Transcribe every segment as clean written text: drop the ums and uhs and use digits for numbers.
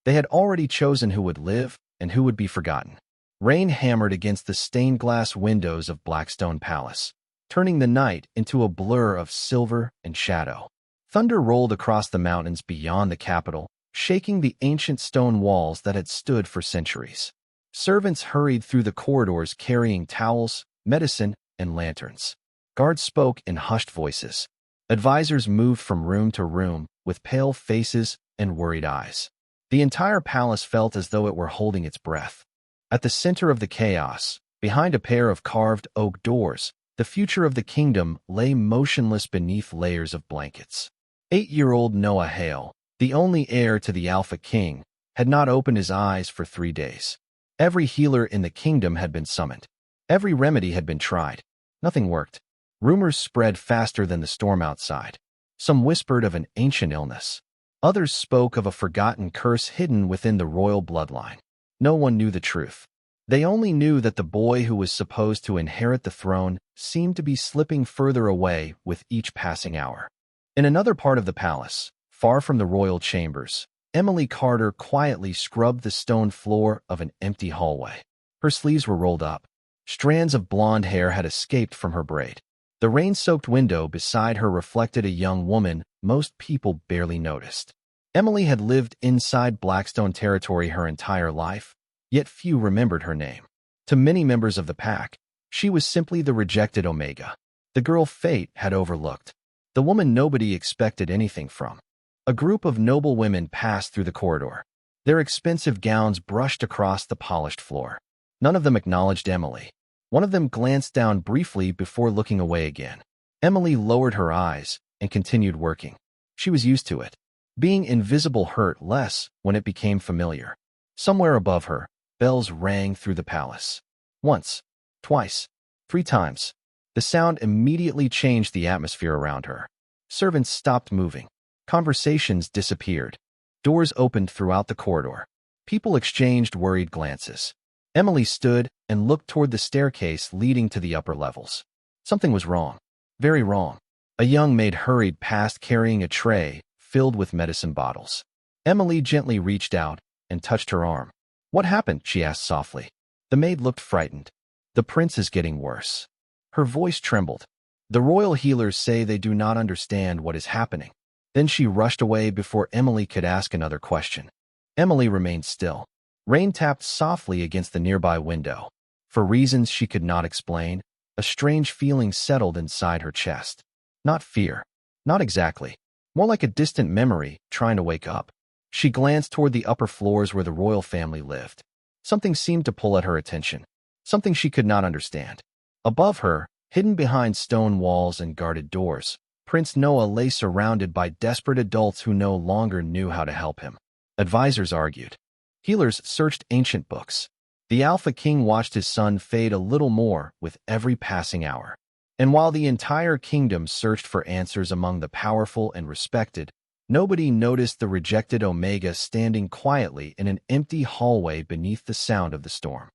They had already chosen who would live and who would be forgotten. Rain hammered against the stained glass windows of Blackstone Palace, turning the night into a blur of silver and shadow. Thunder rolled across the mountains beyond the capital, shaking the ancient stone walls that had stood for centuries. Servants hurried through the corridors carrying towels, medicine, and lanterns. Guards spoke in hushed voices. Advisors moved from room to room with pale faces and worried eyes. The entire palace felt as though it were holding its breath. At the center of the chaos, behind a pair of carved oak doors, the future of the kingdom lay motionless beneath layers of blankets. 8-year-old Noah Hale, the only heir to the Alpha King, had not opened his eyes for 3 days. Every healer in the kingdom had been summoned. Every remedy had been tried. Nothing worked. Rumors spread faster than the storm outside. Some whispered of an ancient illness. Others spoke of a forgotten curse hidden within the royal bloodline. No one knew the truth. They only knew that the boy who was supposed to inherit the throne seemed to be slipping further away with each passing hour. In another part of the palace, far from the royal chambers, Emily Carter quietly scrubbed the stone floor of an empty hallway. Her sleeves were rolled up. Strands of blonde hair had escaped from her braid. The rain-soaked window beside her reflected a young woman most people barely noticed. Emily had lived inside Blackstone territory her entire life, yet few remembered her name. To many members of the pack, she was simply the rejected Omega, the girl fate had overlooked, the woman nobody expected anything from. A group of noble women passed through the corridor. Their expensive gowns brushed across the polished floor. None of them acknowledged Emily. One of them glanced down briefly before looking away again. Emily lowered her eyes and continued working. She was used to it. Being invisible hurt less when it became familiar. Somewhere above her, bells rang through the palace. Once, twice, 3 times. The sound immediately changed the atmosphere around her. Servants stopped moving. Conversations disappeared. Doors opened throughout the corridor. People exchanged worried glances. Emily stood and looked toward the staircase leading to the upper levels. Something was wrong. Very wrong. A young maid hurried past carrying a tray filled with medicine bottles. Emily gently reached out and touched her arm. "What happened?" she asked softly. The maid looked frightened. "The prince is getting worse." Her voice trembled. "The royal healers say they do not understand what is happening." Then she rushed away before Emily could ask another question. Emily remained still. Rain tapped softly against the nearby window. For reasons she could not explain, a strange feeling settled inside her chest. Not fear. Not exactly. More like a distant memory trying to wake up. She glanced toward the upper floors where the royal family lived. Something seemed to pull at her attention. Something she could not understand. Above her, hidden behind stone walls and guarded doors, Prince Noah lay surrounded by desperate adults who no longer knew how to help him. Advisors argued. Healers searched ancient books. The Alpha King watched his son fade a little more with every passing hour. And while the entire kingdom searched for answers among the powerful and respected, nobody noticed the rejected Omega standing quietly in an empty hallway beneath the sound of the storm.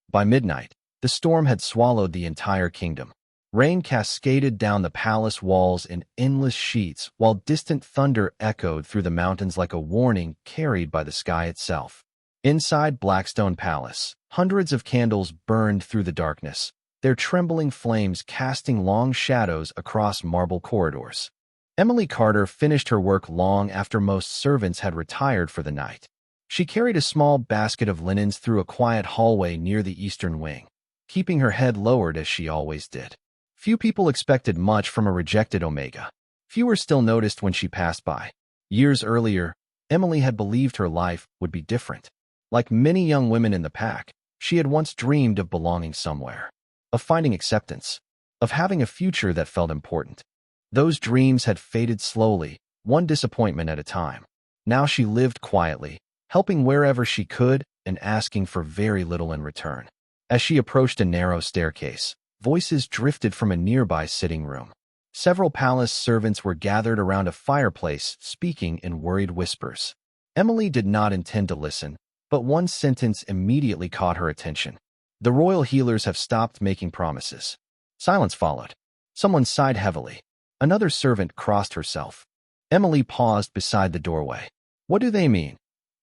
By midnight, the storm had swallowed the entire kingdom. Rain cascaded down the palace walls in endless sheets, while distant thunder echoed through the mountains like a warning carried by the sky itself. Inside Blackstone Palace, hundreds of candles burned through the darkness, their trembling flames casting long shadows across marble corridors. Emily Carter finished her work long after most servants had retired for the night. She carried a small basket of linens through a quiet hallway near the eastern wing, keeping her head lowered as she always did. Few people expected much from a rejected Omega. Fewer still noticed when she passed by. Years earlier, Emily had believed her life would be different. Like many young women in the pack, she had once dreamed of belonging somewhere, of finding acceptance, of having a future that felt important. Those dreams had faded slowly, one disappointment at a time. Now she lived quietly, helping wherever she could and asking for very little in return. As she approached a narrow staircase, voices drifted from a nearby sitting room. Several palace servants were gathered around a fireplace, speaking in worried whispers. Emily did not intend to listen, but one sentence immediately caught her attention. "The royal healers have stopped making promises." Silence followed. Someone sighed heavily. Another servant crossed herself. Emily paused beside the doorway. "What do they mean?"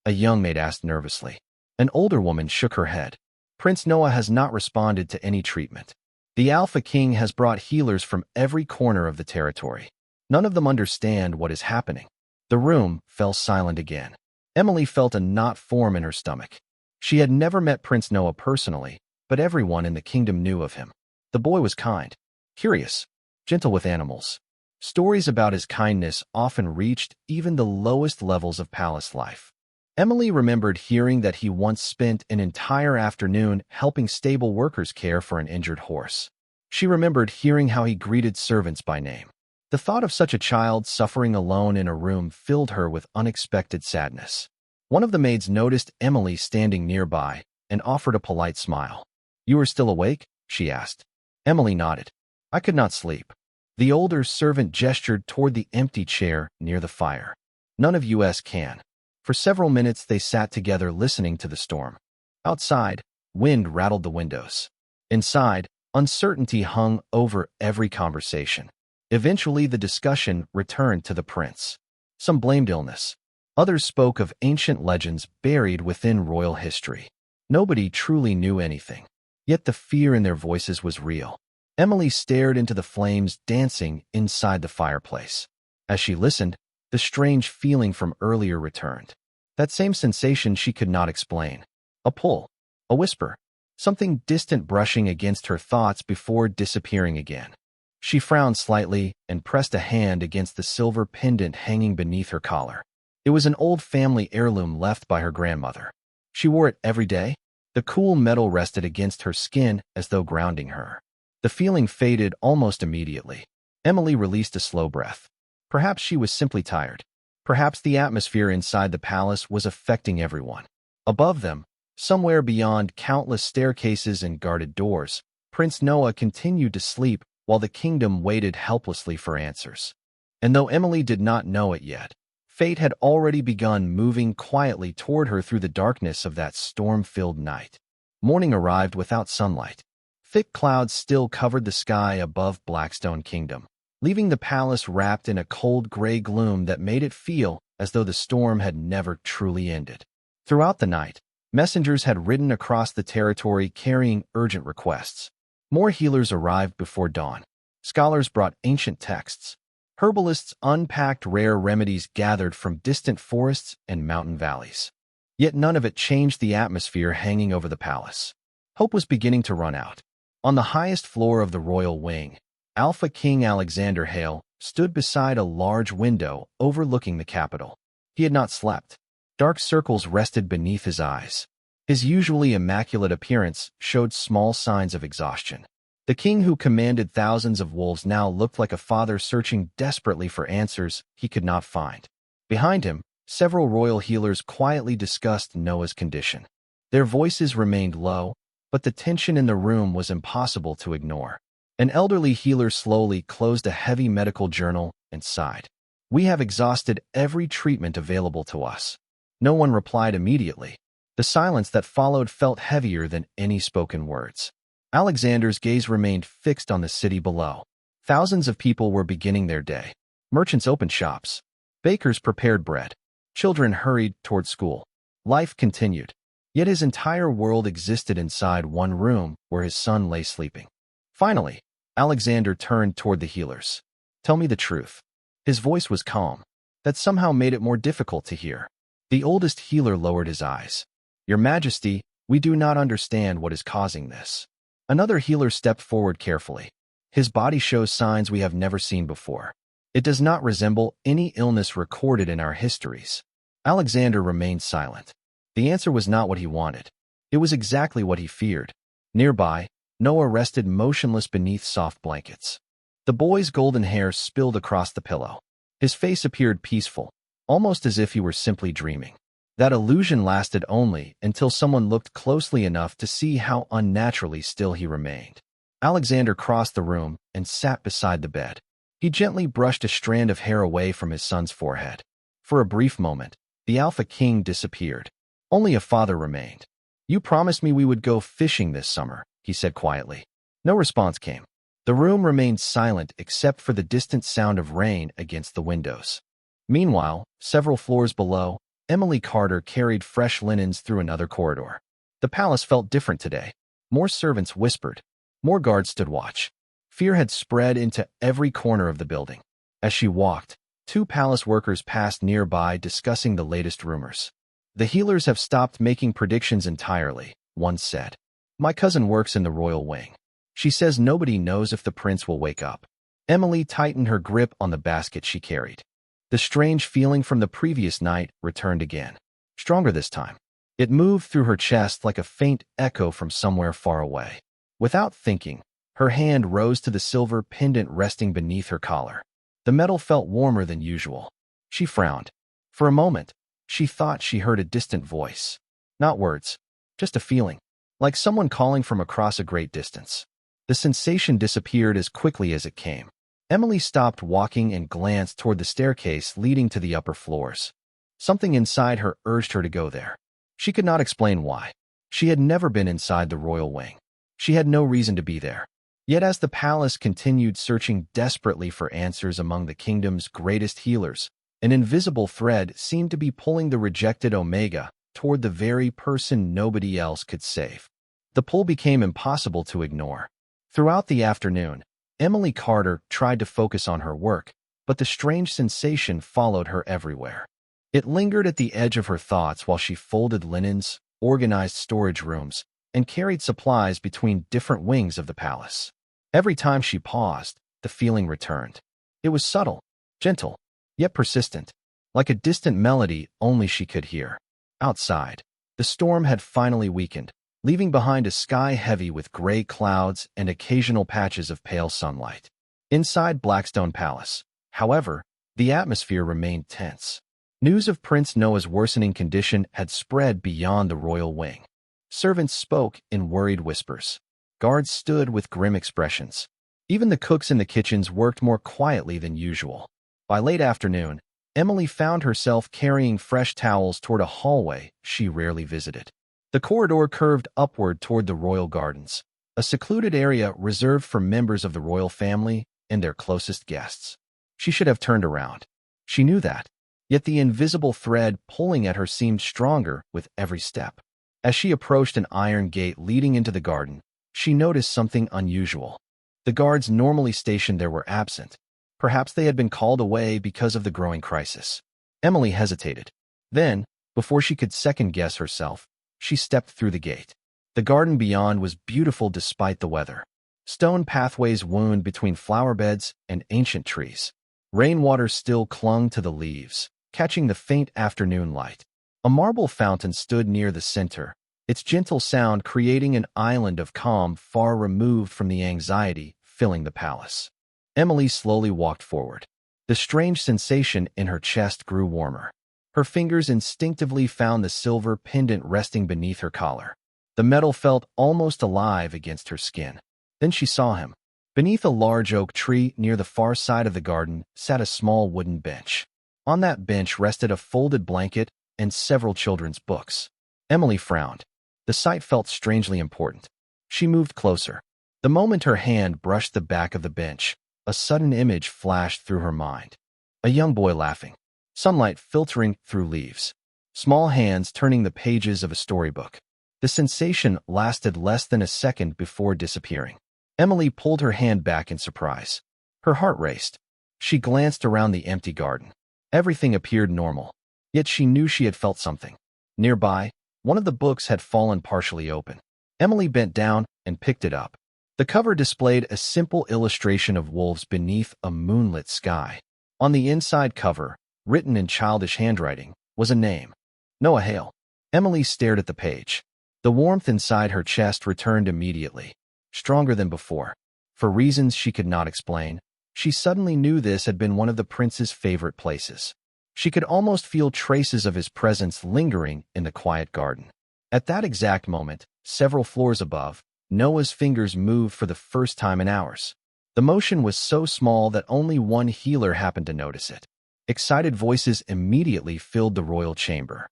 a young maid asked nervously. An older woman shook her head. Prince Noah has not responded to any treatment. The Alpha King has brought healers from every corner of the territory. None of them understand what is happening. The room fell silent again. Emily felt a knot form in her stomach. She had never met Prince Noah personally, but everyone in the kingdom knew of him. The boy was kind, curious, gentle with animals. Stories about his kindness often reached even the lowest levels of palace life. Emily remembered hearing that he once spent an entire afternoon helping stable workers care for an injured horse. She remembered hearing how he greeted servants by name. The thought of such a child suffering alone in a room filled her with unexpected sadness. One of the maids noticed Emily standing nearby and offered a polite smile. "You are still awake?" she asked. Emily nodded. "I could not sleep." The older servant gestured toward the empty chair near the fire. "None of us can." For several minutes they sat together listening to the storm. Outside, wind rattled the windows. Inside, uncertainty hung over every conversation. Eventually the discussion returned to the prince. Some blamed illness. Others spoke of ancient legends buried within royal history. Nobody truly knew anything. Yet the fear in their voices was real. Emily stared into the flames dancing inside the fireplace. As she listened, the strange feeling from earlier returned. That same sensation she could not explain. A pull, a whisper, something distant brushing against her thoughts before disappearing again. She frowned slightly and pressed a hand against the silver pendant hanging beneath her collar. It was an old family heirloom left by her grandmother. She wore it every day. The cool metal rested against her skin as though grounding her. The feeling faded almost immediately. Emily released a slow breath. Perhaps she was simply tired. Perhaps the atmosphere inside the palace was affecting everyone. Above them, somewhere beyond countless staircases and guarded doors, Prince Noah continued to sleep while the kingdom waited helplessly for answers. And though Emily did not know it yet, fate had already begun moving quietly toward her through the darkness of that storm-filled night. Morning arrived without sunlight. Thick clouds still covered the sky above Blackstone Kingdom, leaving the palace wrapped in a cold gray gloom that made it feel as though the storm had never truly ended. Throughout the night, messengers had ridden across the territory carrying urgent requests. More healers arrived before dawn. Scholars brought ancient texts. Herbalists unpacked rare remedies gathered from distant forests and mountain valleys. Yet none of it changed the atmosphere hanging over the palace. Hope was beginning to run out. On the highest floor of the royal wing, Alpha King Alexander Hale stood beside a large window overlooking the capital. He had not slept. Dark circles rested beneath his eyes. His usually immaculate appearance showed small signs of exhaustion. The king who commanded thousands of wolves now looked like a father searching desperately for answers he could not find. Behind him, several royal healers quietly discussed Noah's condition. Their voices remained low, but the tension in the room was impossible to ignore. An elderly healer slowly closed a heavy medical journal and sighed. "We have exhausted every treatment available to us." No one replied immediately. The silence that followed felt heavier than any spoken words. Alexander's gaze remained fixed on the city below. Thousands of people were beginning their day. Merchants opened shops. Bakers prepared bread. Children hurried toward school. Life continued. Yet his entire world existed inside one room where his son lay sleeping. Finally, Alexander turned toward the healers. "Tell me the truth." His voice was calm. That somehow made it more difficult to hear. The oldest healer lowered his eyes. "Your Majesty, we do not understand what is causing this." Another healer stepped forward carefully. "His body shows signs we have never seen before. It does not resemble any illness recorded in our histories." Alexander remained silent. The answer was not what he wanted. It was exactly what he feared. Nearby, Noah rested motionless beneath soft blankets. The boy's golden hair spilled across the pillow. His face appeared peaceful, almost as if he were simply dreaming. That illusion lasted only until someone looked closely enough to see how unnaturally still he remained. Alexander crossed the room and sat beside the bed. He gently brushed a strand of hair away from his son's forehead. For a brief moment, the Alpha King disappeared. Only a father remained. "You promised me we would go fishing this summer," he said quietly. No response came. The room remained silent except for the distant sound of rain against the windows. Meanwhile, several floors below, Emily Carter carried fresh linens through another corridor. The palace felt different today. More servants whispered. More guards stood watch. Fear had spread into every corner of the building. As she walked, two palace workers passed nearby discussing the latest rumors. "The healers have stopped making predictions entirely," one said. "My cousin works in the royal wing. She says nobody knows if the prince will wake up." Emily tightened her grip on the basket she carried. The strange feeling from the previous night returned again, stronger this time. It moved through her chest like a faint echo from somewhere far away. Without thinking, her hand rose to the silver pendant resting beneath her collar. The metal felt warmer than usual. She frowned. For a moment, she thought she heard a distant voice. Not words, just a feeling, like someone calling from across a great distance. The sensation disappeared as quickly as it came. Emily stopped walking and glanced toward the staircase leading to the upper floors. Something inside her urged her to go there. She could not explain why. She had never been inside the royal wing. She had no reason to be there. Yet as the palace continued searching desperately for answers among the kingdom's greatest healers, an invisible thread seemed to be pulling the rejected Omega toward the very person nobody else could save. The pull became impossible to ignore. Throughout the afternoon, Emily Carter tried to focus on her work, but the strange sensation followed her everywhere. It lingered at the edge of her thoughts while she folded linens, organized storage rooms, and carried supplies between different wings of the palace. Every time she paused, the feeling returned. It was subtle, gentle, yet persistent, like a distant melody only she could hear. Outside, the storm had finally weakened, leaving behind a sky heavy with gray clouds and occasional patches of pale sunlight. Inside Blackstone Palace, however, the atmosphere remained tense. News of Prince Noah's worsening condition had spread beyond the royal wing. Servants spoke in worried whispers. Guards stood with grim expressions. Even the cooks in the kitchens worked more quietly than usual. By late afternoon, Emily found herself carrying fresh towels toward a hallway she rarely visited. The corridor curved upward toward the royal gardens, a secluded area reserved for members of the royal family and their closest guests. She should have turned around. She knew that. Yet the invisible thread pulling at her seemed stronger with every step. As she approached an iron gate leading into the garden, she noticed something unusual. The guards normally stationed there were absent. Perhaps they had been called away because of the growing crisis. Emily hesitated. Then, before she could second-guess herself, she stepped through the gate. The garden beyond was beautiful despite the weather. Stone pathways wound between flower beds and ancient trees. Rainwater still clung to the leaves, catching the faint afternoon light. A marble fountain stood near the center, its gentle sound creating an island of calm far removed from the anxiety filling the palace. Emily slowly walked forward. The strange sensation in her chest grew warmer. Her fingers instinctively found the silver pendant resting beneath her collar. The metal felt almost alive against her skin. Then she saw him. Beneath a large oak tree near the far side of the garden sat a small wooden bench. On that bench rested a folded blanket and several children's books. Emily frowned. The sight felt strangely important. She moved closer. The moment her hand brushed the back of the bench, a sudden image flashed through her mind. A young boy laughing. Sunlight filtering through leaves. Small hands turning the pages of a storybook. The sensation lasted less than a second before disappearing. Emily pulled her hand back in surprise. Her heart raced. She glanced around the empty garden. Everything appeared normal, yet she knew she had felt something. Nearby, one of the books had fallen partially open. Emily bent down and picked it up. The cover displayed a simple illustration of wolves beneath a moonlit sky. On the inside cover, written in childish handwriting, was a name. Noah Hale. Emily stared at the page. The warmth inside her chest returned immediately, stronger than before. For reasons she could not explain, she suddenly knew this had been one of the prince's favorite places. She could almost feel traces of his presence lingering in the quiet garden. At that exact moment, several floors above, Noah's fingers moved for the first time in hours. The motion was so small that only one healer happened to notice it. Excited voices immediately filled the royal chamber.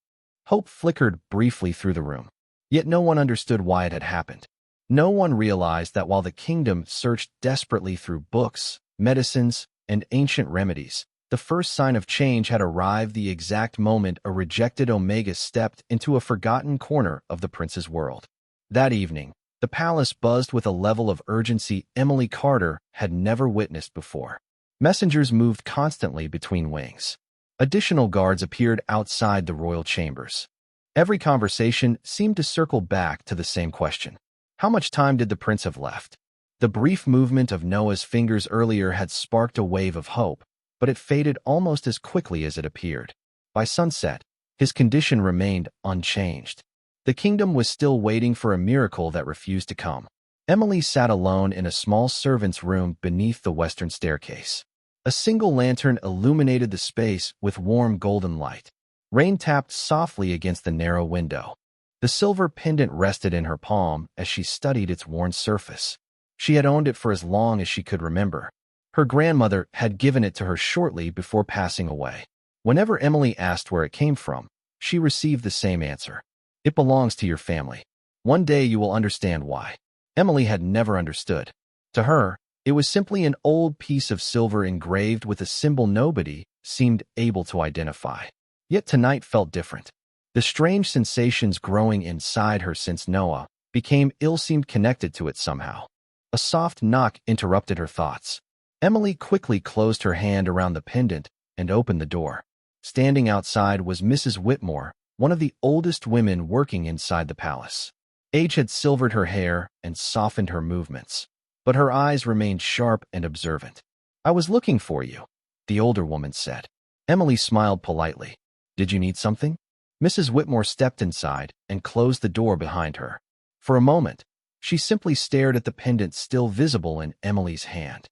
Hope flickered briefly through the room. Yet no one understood why it had happened. No one realized that while the kingdom searched desperately through books, medicines, and ancient remedies, The first sign of change had arrived the exact moment a rejected Omega stepped into a forgotten corner of the prince's world. That evening, the palace buzzed with a level of urgency Emily Carter had never witnessed before. Messengers moved constantly between wings. Additional guards appeared outside the royal chambers. Every conversation seemed to circle back to the same question. How much time did the prince have left? The brief movement of Noah's fingers earlier had sparked a wave of hope, but it faded almost as quickly as it appeared. By sunset, his condition remained unchanged. The kingdom was still waiting for a miracle that refused to come. Emily sat alone in a small servant's room beneath the western staircase. A single lantern illuminated the space with warm golden light. Rain tapped softly against the narrow window. The silver pendant rested in her palm as she studied its worn surface. She had owned it for as long as she could remember. Her grandmother had given it to her shortly before passing away. Whenever Emily asked where it came from, she received the same answer. It belongs to your family. One day you will understand why. Emily had never understood. To her, it was simply an old piece of silver engraved with a symbol nobody seemed able to identify. Yet tonight felt different. The strange sensations growing inside her since Noah became ill-seemed connected to it somehow. A soft knock interrupted her thoughts. Emily quickly closed her hand around the pendant and opened the door. Standing outside was Mrs. Whitmore, one of the oldest women working inside the palace. Age had silvered her hair and softened her movements, but her eyes remained sharp and observant. "I was looking for you," the older woman said. Emily smiled politely. "Did you need something?" Mrs. Whitmore stepped inside and closed the door behind her. For a moment, she simply stared at the pendant still visible in Emily's hand.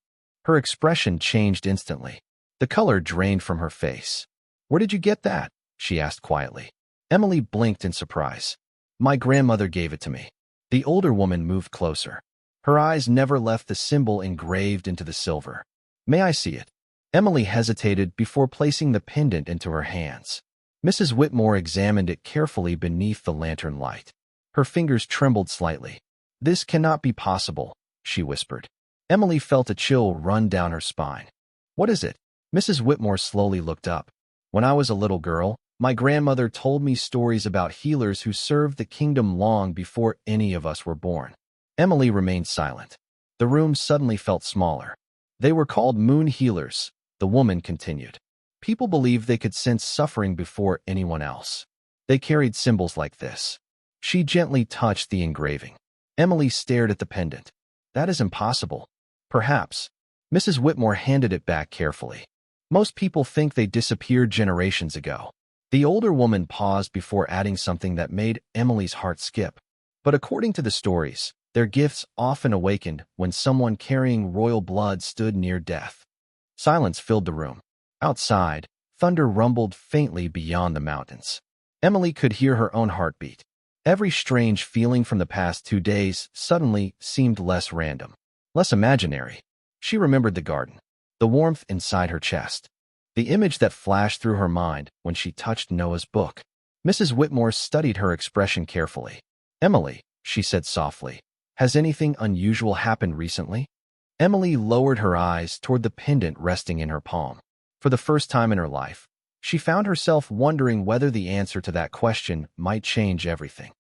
Her expression changed instantly. The color drained from her face. "Where did you get that?" she asked quietly. Emily blinked in surprise. "My grandmother gave it to me." The older woman moved closer. Her eyes never left the symbol engraved into the silver. "May I see it?" Emily hesitated before placing the pendant into her hands. Mrs. Whitmore examined it carefully beneath the lantern light. Her fingers trembled slightly. "This cannot be possible," she whispered. Emily felt a chill run down her spine. "What is it?" Mrs. Whitmore slowly looked up. "When I was a little girl, my grandmother told me stories about healers who served the kingdom long before any of us were born." Emily remained silent. The room suddenly felt smaller. "They were called moon healers," the woman continued. "People believed they could sense suffering before anyone else. They carried symbols like this." She gently touched the engraving. Emily stared at the pendant. "That is impossible." "Perhaps." Mrs. Whitmore handed it back carefully. "Most people think they disappeared generations ago." The older woman paused before adding something that made Emily's heart skip. "But according to the stories, their gifts often awakened when someone carrying royal blood stood near death." Silence filled the room. Outside, thunder rumbled faintly beyond the mountains. Emily could hear her own heartbeat. Every strange feeling from the past 2 days suddenly seemed less random, less imaginary. She remembered the garden, the warmth inside her chest, the image that flashed through her mind when she touched Noah's book. Mrs. Whitmore studied her expression carefully. "Emily," she said softly, "has anything unusual happened recently?" Emily lowered her eyes toward the pendant resting in her palm. For the first time in her life, she found herself wondering whether the answer to that question might change everything.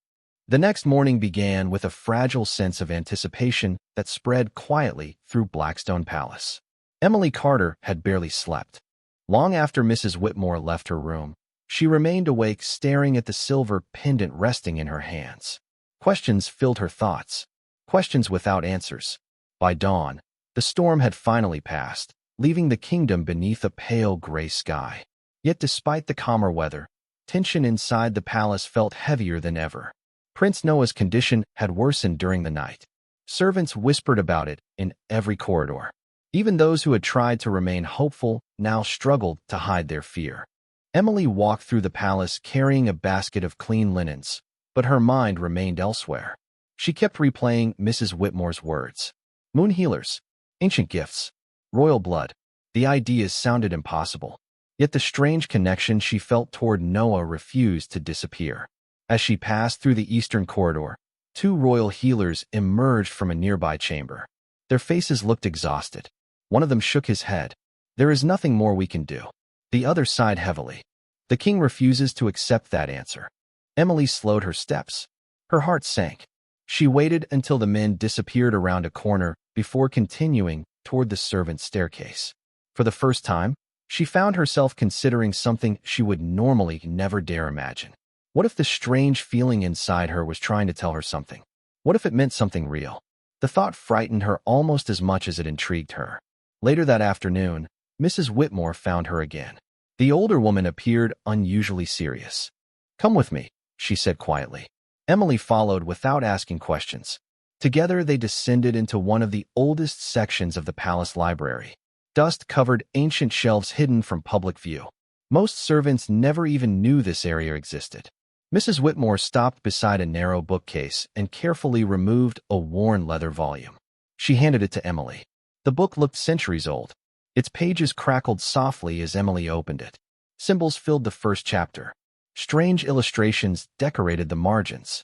The next morning began with a fragile sense of anticipation that spread quietly through Blackstone Palace. Emily Carter had barely slept. Long after Mrs. Whitmore left her room, she remained awake staring at the silver pendant resting in her hands. Questions filled her thoughts, questions without answers. By dawn, the storm had finally passed, leaving the kingdom beneath a pale gray sky. Yet despite the calmer weather, tension inside the palace felt heavier than ever. Prince Noah's condition had worsened during the night. Servants whispered about it in every corridor. Even those who had tried to remain hopeful now struggled to hide their fear. Emily walked through the palace carrying a basket of clean linens, but her mind remained elsewhere. She kept replaying Mrs. Whitmore's words. Moon healers, ancient gifts, royal blood. The ideas sounded impossible. Yet the strange connection she felt toward Noah refused to disappear. As she passed through the eastern corridor, 2 royal healers emerged from a nearby chamber. Their faces looked exhausted. One of them shook his head. There is nothing more we can do. The other sighed heavily. The king refuses to accept that answer. Emily slowed her steps. Her heart sank. She waited until the men disappeared around a corner before continuing toward the servants' staircase. For the first time, she found herself considering something she would normally never dare imagine. What if the strange feeling inside her was trying to tell her something? What if it meant something real? The thought frightened her almost as much as it intrigued her. Later that afternoon, Mrs. Whitmore found her again. The older woman appeared unusually serious. "Come with me," she said quietly. Emily followed without asking questions. Together they descended into one of the oldest sections of the palace library. Dust-covered ancient shelves hidden from public view. Most servants never even knew this area existed. Mrs. Whitmore stopped beside a narrow bookcase and carefully removed a worn leather volume. She handed it to Emily. The book looked centuries old. Its pages crackled softly as Emily opened it. Symbols filled the first chapter. Strange illustrations decorated the margins.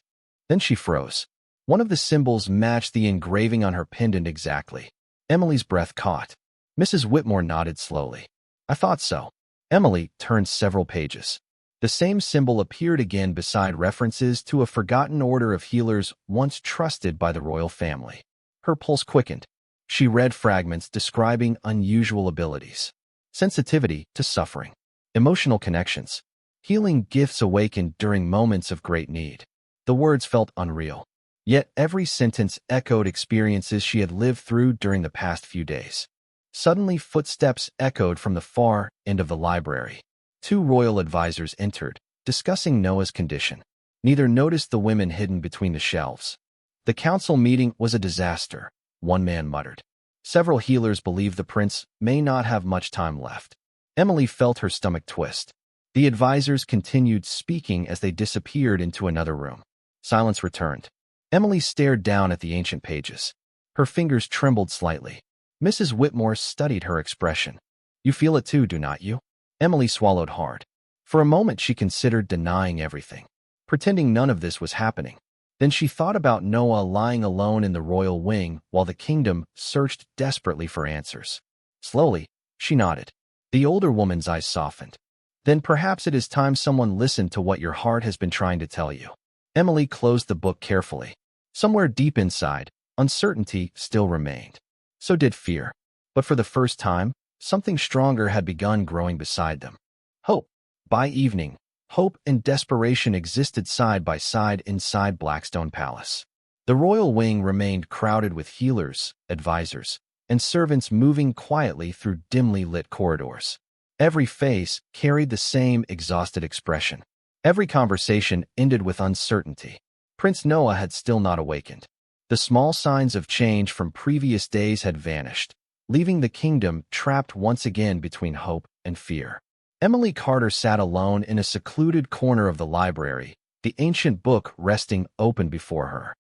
Then she froze. One of the symbols matched the engraving on her pendant exactly. Emily's breath caught. Mrs. Whitmore nodded slowly. "I thought so." Emily turned several pages. The same symbol appeared again beside references to a forgotten order of healers once trusted by the royal family. Her pulse quickened. She read fragments describing unusual abilities, sensitivity to suffering, emotional connections, healing gifts awakened during moments of great need. The words felt unreal, yet every sentence echoed experiences she had lived through during the past few days. Suddenly, footsteps echoed from the far end of the library. Two royal advisors entered, discussing Noah's condition. Neither noticed the women hidden between the shelves. "The council meeting was a disaster," one man muttered. "Several healers believe the prince may not have much time left." Emily felt her stomach twist. The advisors continued speaking as they disappeared into another room. Silence returned. Emily stared down at the ancient pages. Her fingers trembled slightly. Mrs. Whitmore studied her expression. "You feel it too, do not you?" Emily swallowed hard. For a moment she considered denying everything, pretending none of this was happening. Then she thought about Noah lying alone in the royal wing while the kingdom searched desperately for answers. Slowly, she nodded. The older woman's eyes softened. "Then perhaps it is time someone listened to what your heart has been trying to tell you." Emily closed the book carefully. Somewhere deep inside, uncertainty still remained. So did fear. But for the first time, something stronger had begun growing beside them. Hope. By evening, hope and desperation existed side by side inside Blackstone Palace. The royal wing remained crowded with healers, advisors, and servants moving quietly through dimly lit corridors. Every face carried the same exhausted expression. Every conversation ended with uncertainty. Prince Noah had still not awakened. The small signs of change from previous days had vanished, leaving the kingdom trapped once again between hope and fear. Emily Carter sat alone in a secluded corner of the library, the ancient book resting open before her.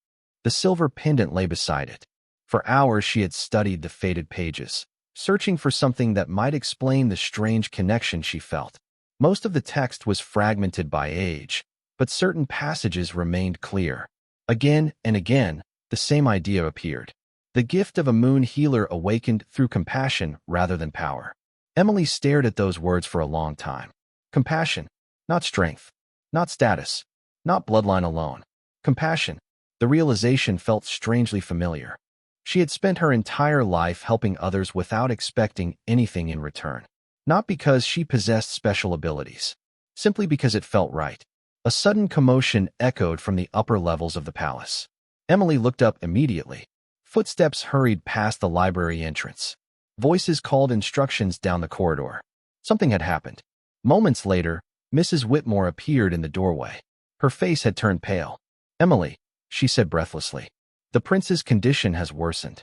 The silver pendant lay beside it. For hours she had studied the faded pages, searching for something that might explain the strange connection she felt. Most of the text was fragmented by age, but certain passages remained clear. Again and again, the same idea appeared. The gift of a moon healer awakened through compassion rather than power. Emily stared at those words for a long time. Compassion, not strength, not status, not bloodline alone. Compassion. The realization felt strangely familiar. She had spent her entire life helping others without expecting anything in return. Not because she possessed special abilities, simply because it felt right. A sudden commotion echoed from the upper levels of the palace. Emily looked up immediately. Footsteps hurried past the library entrance. Voices called instructions down the corridor. Something had happened. Moments later, Mrs. Whitmore appeared in the doorway. Her face had turned pale. "Emily," she said breathlessly, "the prince's condition has worsened."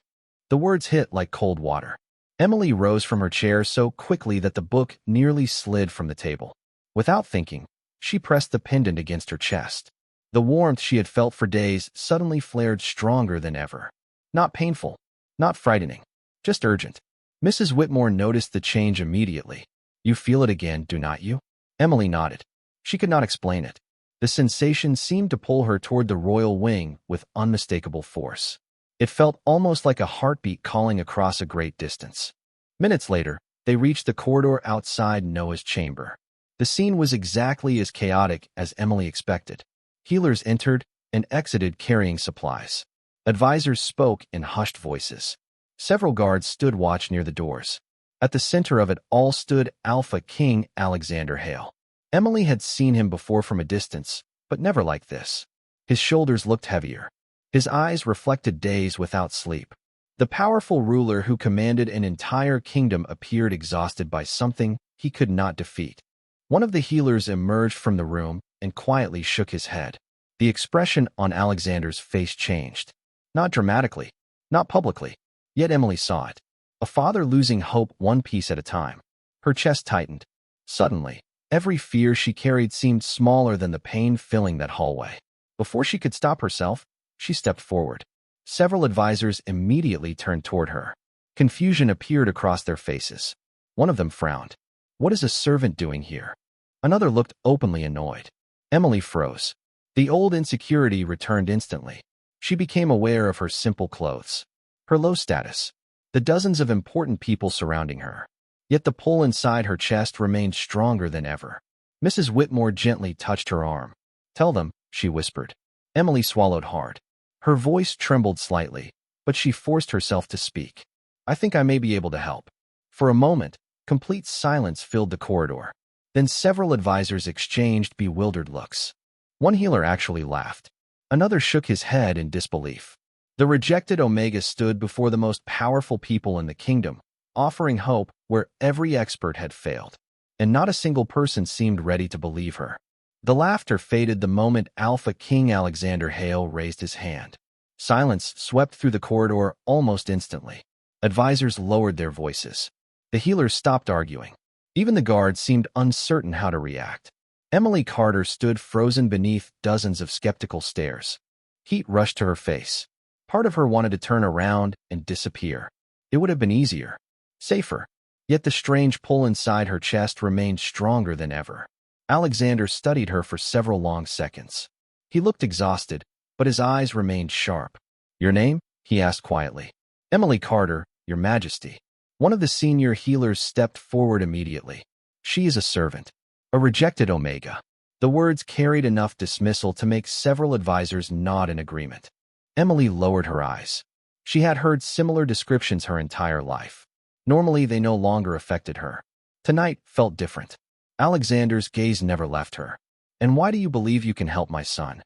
The words hit like cold water. Emily rose from her chair so quickly that the book nearly slid from the table. Without thinking, she pressed the pendant against her chest. The warmth she had felt for days suddenly flared stronger than ever. Not painful, not frightening, just urgent. Mrs. Whitmore noticed the change immediately. "You feel it again, do not you?" Emily nodded. She could not explain it. The sensation seemed to pull her toward the royal wing with unmistakable force. It felt almost like a heartbeat calling across a great distance. Minutes later, They reached the corridor outside Noah's chamber. The scene was exactly as chaotic as Emily expected. Healers entered and exited carrying supplies. Advisors spoke in hushed voices. Several guards stood watch near the doors. At the center of it all stood Alpha King Alexander Hale. Emily had seen him before from a distance, but never like this. His shoulders looked heavier. His eyes reflected days without sleep. The powerful ruler who commanded an entire kingdom appeared exhausted by something he could not defeat. One of the healers emerged from the room and quietly shook his head. The expression on Alexander's face changed. Not dramatically, not publicly, yet Emily saw it. A father losing hope one piece at a time. Her chest tightened. Suddenly, every fear she carried seemed smaller than the pain filling that hallway. Before she could stop herself, she stepped forward. Several advisors immediately turned toward her. Confusion appeared across their faces. One of them frowned. What is a servant doing here? Another looked openly annoyed. Emily froze. The old insecurity returned instantly. She became aware of her simple clothes, her low status, the dozens of important people surrounding her. Yet the pull inside her chest remained stronger than ever. Mrs. Whitmore gently touched her arm. "Tell them," she whispered. Emily swallowed hard. Her voice trembled slightly, but she forced herself to speak. "I think I may be able to help." For a moment, complete silence filled the corridor. Then several advisors exchanged bewildered looks. One healer actually laughed. Another shook his head in disbelief. The rejected Omega stood before the most powerful people in the kingdom, offering hope where every expert had failed. And not a single person seemed ready to believe her. The laughter faded the moment Alpha King Alexander Hale raised his hand. Silence swept through the corridor almost instantly. Advisors lowered their voices. The healers stopped arguing. Even the guards seemed uncertain how to react. Emily Carter stood frozen beneath dozens of skeptical stares. Heat rushed to her face. Part of her wanted to turn around and disappear. It would have been easier, safer. Yet the strange pull inside her chest remained stronger than ever. Alexander studied her for several long seconds. He looked exhausted, but his eyes remained sharp. "Your name?" he asked quietly. "Emily Carter, Your Majesty." One of the senior healers stepped forward immediately. "She is a servant. A rejected Omega." The words carried enough dismissal to make several advisors nod in agreement. Emily lowered her eyes. She had heard similar descriptions her entire life. Normally, they no longer affected her. Tonight felt different. Alexander's gaze never left her. "And why do you believe you can help my son?"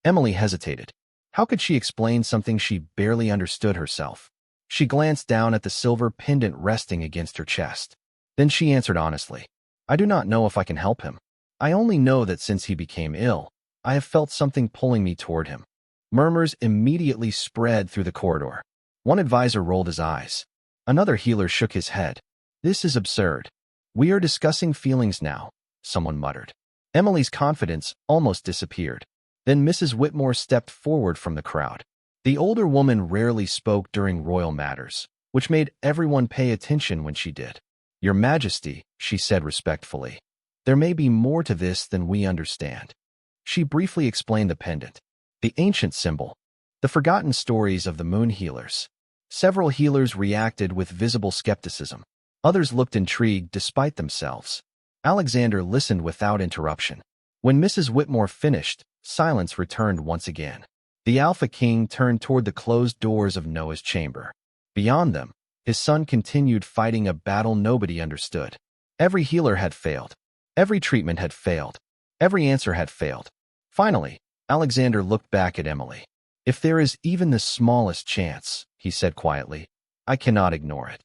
Emily hesitated. How could she explain something she barely understood herself? She glanced down at the silver pendant resting against her chest. Then she answered honestly, "I do not know if I can help him. I only know that since he became ill, I have felt something pulling me toward him." Murmurs immediately spread through the corridor. One advisor rolled his eyes. Another healer shook his head. "This is absurd. We are discussing feelings now," someone muttered. Emily's confidence almost disappeared. Then Mrs. Whitmore stepped forward from the crowd. The older woman rarely spoke during royal matters, which made everyone pay attention when she did. "Your Majesty," she said respectfully, "there may be more to this than we understand." She briefly explained the pendant, the ancient symbol, the forgotten stories of the moon healers. Several healers reacted with visible skepticism. Others looked intrigued despite themselves. Alexander listened without interruption. When Mrs. Whitmore finished, silence returned once again. The Alpha King turned toward the closed doors of Noah's chamber. Beyond them, his son continued fighting a battle nobody understood. Every healer had failed. Every treatment had failed. Every answer had failed. Finally, Alexander looked back at Emily. "If there is even the smallest chance," he said quietly, "I cannot ignore it."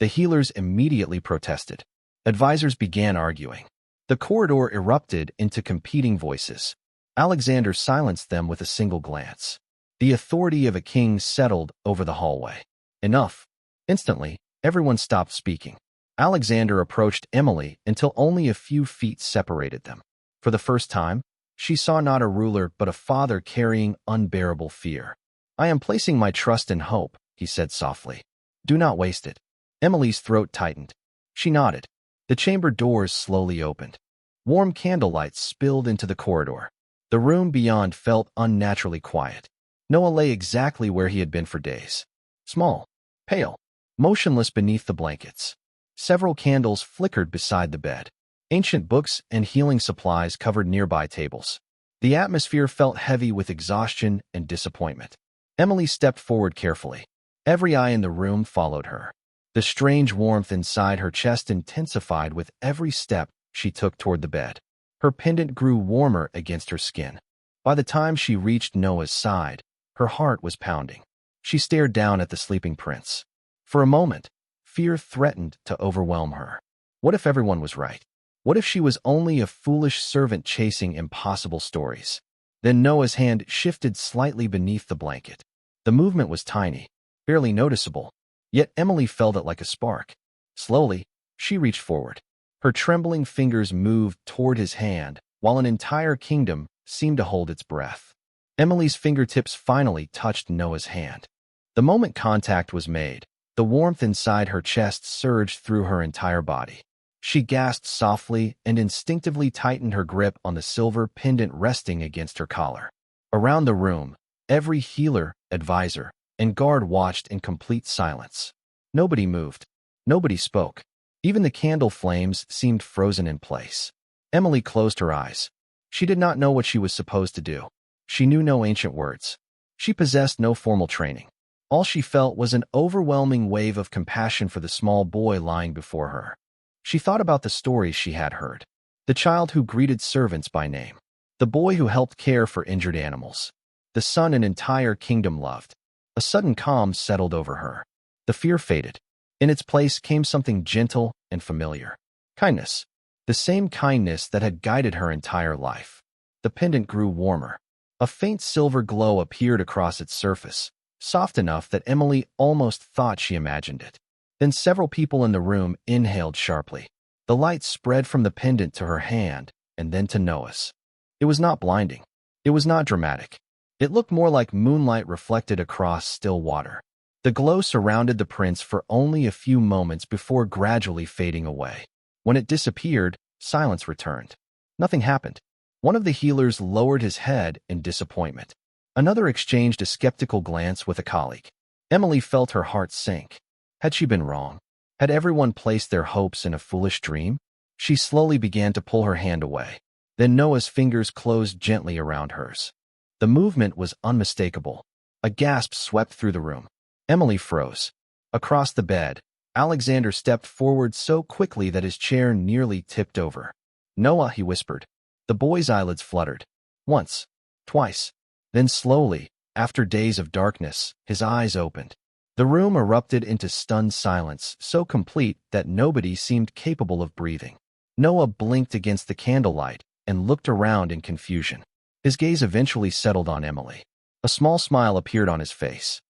The healers immediately protested. Advisors began arguing. The corridor erupted into competing voices. Alexander silenced them with a single glance. The authority of a king settled over the hallway. Enough. Instantly, everyone stopped speaking. Alexander approached Emily until only a few feet separated them. For the first time, she saw not a ruler but a father carrying unbearable fear. "I am placing my trust and hope," he said softly. "Do not waste it." Emily's throat tightened. She nodded. The chamber doors slowly opened. Warm candlelight spilled into the corridor. The room beyond felt unnaturally quiet. Noah lay exactly where he had been for days. Small, pale, motionless beneath the blankets. Several candles flickered beside the bed. Ancient books and healing supplies covered nearby tables. The atmosphere felt heavy with exhaustion and disappointment. Emily stepped forward carefully. Every eye in the room followed her. The strange warmth inside her chest intensified with every step she took toward the bed. Her pendant grew warmer against her skin. By the time she reached Noah's side, her heart was pounding. She stared down at the sleeping prince. For a moment, fear threatened to overwhelm her. What if everyone was right? What if she was only a foolish servant chasing impossible stories? Then Noah's hand shifted slightly beneath the blanket. The movement was tiny, barely noticeable, yet Emily felt it like a spark. Slowly, she reached forward. Her trembling fingers moved toward his hand, while an entire kingdom seemed to hold its breath. Emily's fingertips finally touched Noah's hand. The moment contact was made, the warmth inside her chest surged through her entire body. She gasped softly and instinctively tightened her grip on the silver pendant resting against her collar. Around the room, every healer, advisor, and guard watched in complete silence. Nobody moved. Nobody spoke. Even the candle flames seemed frozen in place. Emily closed her eyes. She did not know what she was supposed to do. She knew no ancient words. She possessed no formal training. All she felt was an overwhelming wave of compassion for the small boy lying before her. She thought about the stories she had heard. The child who greeted servants by name. The boy who helped care for injured animals. The son an entire kingdom loved. A sudden calm settled over her. The fear faded. In its place came something gentle and familiar. Kindness. The same kindness that had guided her entire life. The pendant grew warmer. A faint silver glow appeared across its surface, soft enough that Emily almost thought she imagined it. Then several people in the room inhaled sharply. The light spread from the pendant to her hand, and then to Noah's. It was not blinding. It was not dramatic. It looked more like moonlight reflected across still water. The glow surrounded the prince for only a few moments before gradually fading away. When it disappeared, silence returned. Nothing happened. One of the healers lowered his head in disappointment. Another exchanged a skeptical glance with a colleague. Emily felt her heart sink. Had she been wrong? Had everyone placed their hopes in a foolish dream? She slowly began to pull her hand away. Then Noah's fingers closed gently around hers. The movement was unmistakable. A gasp swept through the room. Emily froze. Across the bed, Alexander stepped forward so quickly that his chair nearly tipped over. "Noah," he whispered. The boy's eyelids fluttered. Once. Twice. Then slowly, after days of darkness, his eyes opened. The room erupted into stunned silence, so complete that nobody seemed capable of breathing. Noah blinked against the candlelight and looked around in confusion. His gaze eventually settled on Emily. A small smile appeared on his face.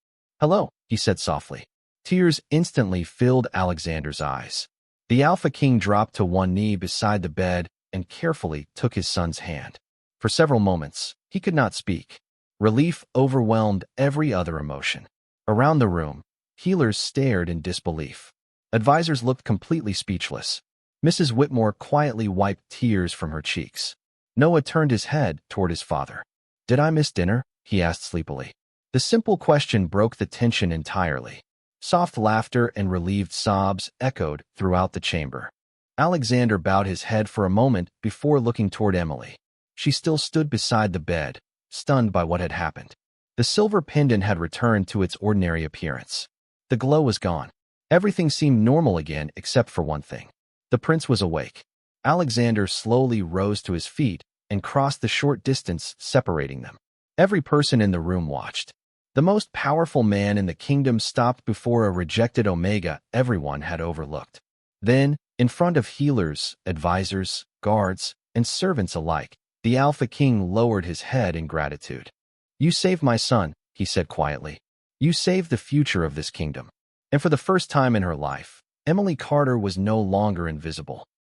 "Hello," he said softly. Tears instantly filled Alexander's eyes. The Alpha King dropped to one knee beside the bed and carefully took his son's hand. For several moments, he could not speak. Relief overwhelmed every other emotion. Around the room, healers stared in disbelief. Advisors looked completely speechless. Mrs. Whitmore quietly wiped tears from her cheeks. Noah turned his head toward his father. "Did I miss dinner?" he asked sleepily. The simple question broke the tension entirely. Soft laughter and relieved sobs echoed throughout the chamber. Alexander bowed his head for a moment before looking toward Emily. She still stood beside the bed, stunned by what had happened. The silver pendant had returned to its ordinary appearance. The glow was gone. Everything seemed normal again except for one thing. The prince was awake. Alexander slowly rose to his feet and crossed the short distance separating them. Every person in the room watched. The most powerful man in the kingdom stopped before a rejected Omega everyone had overlooked. Then, in front of healers, advisors, guards, and servants alike, the Alpha King lowered his head in gratitude. "You saved my son," he said quietly. "You saved the future of this kingdom." And for the first time in her life, Emily Carter was no longer invisible.